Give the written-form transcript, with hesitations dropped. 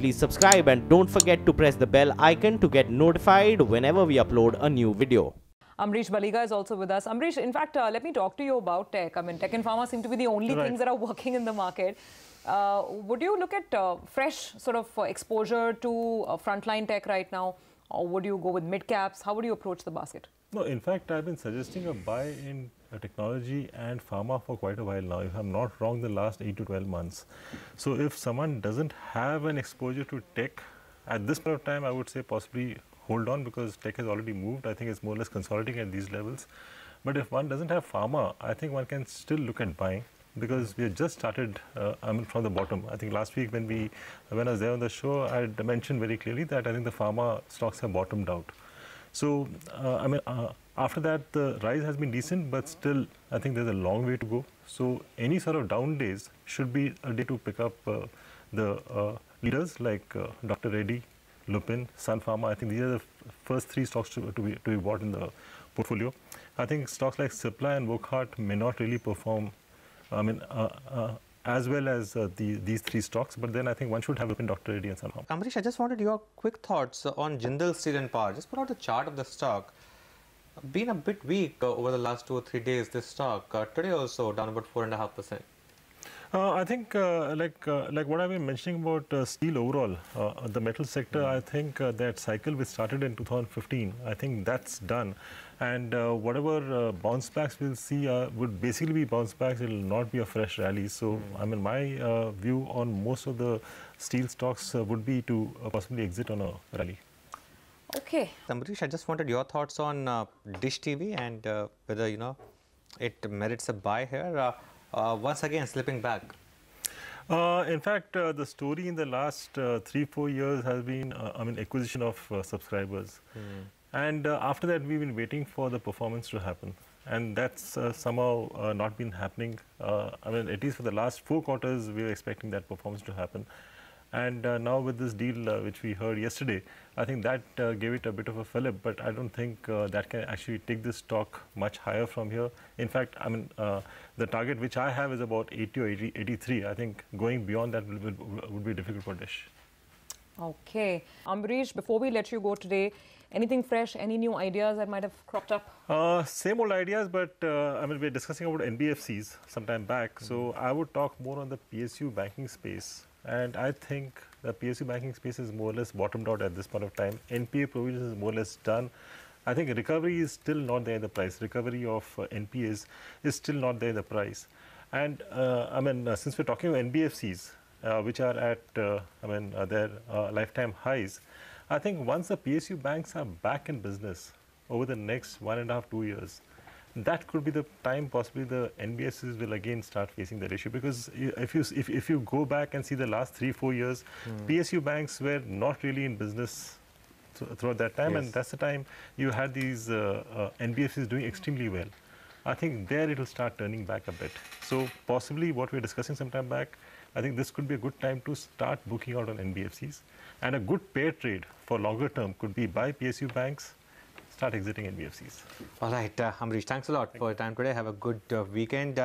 Please subscribe and don't forget to press the bell icon to get notified whenever we upload a new video. Ambareesh Baliga is also with us. Ambareesh, in fact, let me talk to you about tech. I mean, tech and pharma seem to be the only things that are working in the market. Would you look at fresh sort of exposure to frontline tech right now? Or would you go with mid caps? How would you approach the basket? No, in fact, I've been suggesting a buy in technology and pharma for quite a while now, if I'm not wrong, the last 8 to 12 months. So if someone doesn't have an exposure to tech, at this point of time, I would say possibly hold on because tech has already moved. I think it's more or less consolidating at these levels. But if one doesn't have pharma, I think one can still look at buying because we have just started, from the bottom. I think last week when I was there on the show, I had mentioned very clearly that I think the pharma stocks have bottomed out. So, after that, the rise has been decent, but still, I think there's a long way to go. So, any sort of down days should be a day to pick up the leaders like Dr. Reddy, Lupin, Sun Pharma. I think these are the first three stocks to be bought in the portfolio. I think stocks like Cipla and Wockhardt may not really perform, as well as these three stocks, but then I think one should have Lupin, Dr. Reddy and Sun Pharma. Ambareesh, I just wanted your quick thoughts on Jindal Steel and Power. Just put out the chart of the stock. Been a bit weak over the last 2 or 3 days, this stock. Today also down about 4.5%. I think like what I've been mentioning about steel overall, the metal sector, I think that cycle which started in 2015, I think that's done. And whatever bounce backs we'll see would basically be bounce backs. It will not be a fresh rally. So, I mean, my view on most of the steel stocks would be to possibly exit on a rally. Okay. Ambareesh, I just wanted your thoughts on Dish TV and whether, it merits a buy here. Once again, slipping back. In fact, the story in the last 3-4 years has been, acquisition of subscribers. And after that, we've been waiting for the performance to happen. And that's somehow not been happening. At least for the last 4 quarters, we were expecting that performance to happen. And now with this deal, which we heard yesterday, I think that gave it a bit of a fillip, but I don't think that can actually take this stock much higher from here. In fact, the target which I have is about 80 or 83. I think going beyond that would be difficult for Dish. Okay. Ambareesh, before we let you go today, anything fresh, any new ideas that might have cropped up? Same old ideas, but we're discussing about NBFCs some time back. So I would talk more on the PSU banking space. And I think the PSU banking space is more or less bottomed out at this point of time. NPA provisions is more or less done. I think recovery is still not there in the price. Recovery of NPAs is still not there in the price. And since we're talking about NBFCs, which are at their lifetime highs, I think once the PSU banks are back in business over the next 1.5–2 years, that could be the time possibly the NBFCs will again start facing that issue. Because if you go back and see the last 3–4 years, PSU banks were not really in business throughout that time, and that's the time you had these NBFCs doing extremely well. I think there it will start turning back a bit. So possibly what we were discussing some time back, I think this could be a good time to start booking out on NBFCs. And a good pair trade for longer term could be buy PSU banks, start exiting NBFCs. All right, Ambareesh, thanks a lot for your time today. Have a good weekend.